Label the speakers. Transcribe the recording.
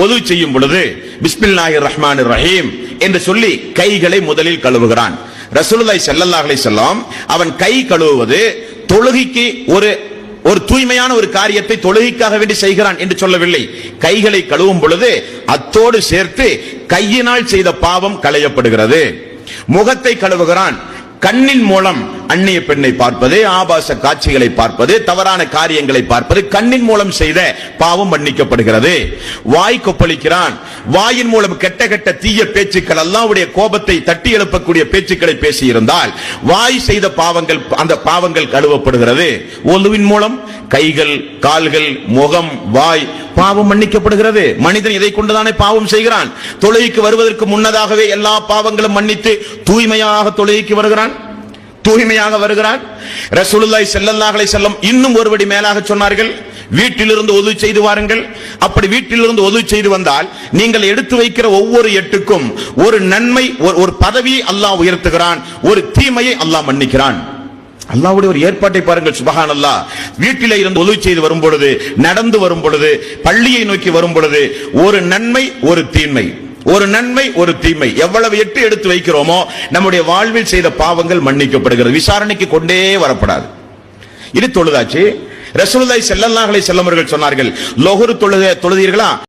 Speaker 1: ஒது செய்யும் பொழுது பிஸ்மில்லாஹிர் ரஹ்மானிர் ரஹீம் என்று சொல்லி கைகளை முதலில் கழுவுகிறான். ரசூலுல்லாஹி ஸல்லல்லாஹு அலைஹி வஸல்லம் அவன் கை கழுவுவது தொழுகைக்கு ஒரு தூய்மையான ஒரு காரியத்தை தொழுகைக்காக வேண்டி செய்கிறான் என்று சொல்லவில்லை. கைகளை கழுவும் பொழுது அத்தோடு சேர்த்து கையினால் செய்த பாவம் களையப்படுகிறது. முகத்தை கழுவுகிறான். கண்ணின் மூலம் அந்நிய பெண்ணை பார்ப்பது, ஆபாச காட்சிகளை பார்ப்பது, தவறான காரியங்களை பார்ப்பது, கண்ணின் மூலம் செய்த பாவம் மன்னிக்கப்படுகிறது. வாய் கொப்பளிக்கிறான். வாயின் மூலம் கெட்ட கெட்ட தீய பேச்சுக்கள், அல்லாஹ்வுடைய கோபத்தை தட்டி எழுப்பக்கூடிய பேச்சுக்களை பேசியிருந்தால் வாய் செய்த பாவங்கள், அந்த பாவங்கள் கழுவப்படுகிறது. ஒலுவின் மூலம் கைகள், கால்கள், முகம், வாய் பாவம் மன்னிக்கப்படுகிறது. மனிதன் இதை கொண்டுதானே பாவம் செய்கிறான். தொழுகைக்கு வருவதற்கு முன்னதாகவே எல்லா பாவங்களும் மன்னித்து தூய்மையாக தொழுகைக்கு வருகிறான், தூய்மையாக வருகிறான். ரசூலுல்லாஹி ஸல்லல்லாஹு அலைஹி வஸல்லம் இன்னும் ஒருபடி மேலாக சொன்னார்கள், வீட்டிலிருந்து ஒது செய்து வாருங்கள். அப்படி வீட்டிலிருந்து ஒது செய்து வந்தால் நீங்கள் எடுத்து வைக்கிற ஒவ்வொரு எட்டுக்கும் ஒரு நன்மை, ஒரு பதவியை அல்லாஹ் உயர்த்துகிறான், ஒரு தீமையை அல்லாஹ் மன்னிக்கிறான். அல்லாஹ்வுடைய ஒரு ஏற்பாட்டை பாருங்கள், சுப்ஹானல்லாஹ். வீட்டிலே இருந்து ஒது செய்து வரும் பொழுது, நடந்து வரும் பொழுது, பள்ளியை நோக்கி வரும் பொழுது ஒரு நன்மை, ஒரு தீமை, ஒரு நன்மை, ஒரு தீமை. எவ்வளவு எட்டு எடுத்து வைக்கிறோமோ நம்முடைய வாழ்வில் செய்த பாவங்கள் மன்னிக்கப்படுகிறது. விசாரணைக்கு கொண்டே வரப்படாது. இது தொழுதாச்சு. ரசூலுல்லாஹி ஸல்லல்லாஹு அலைஹி வஸல்லம் அவர்கள் சொன்னார்கள், லொஹர் தொழுதீர்களா?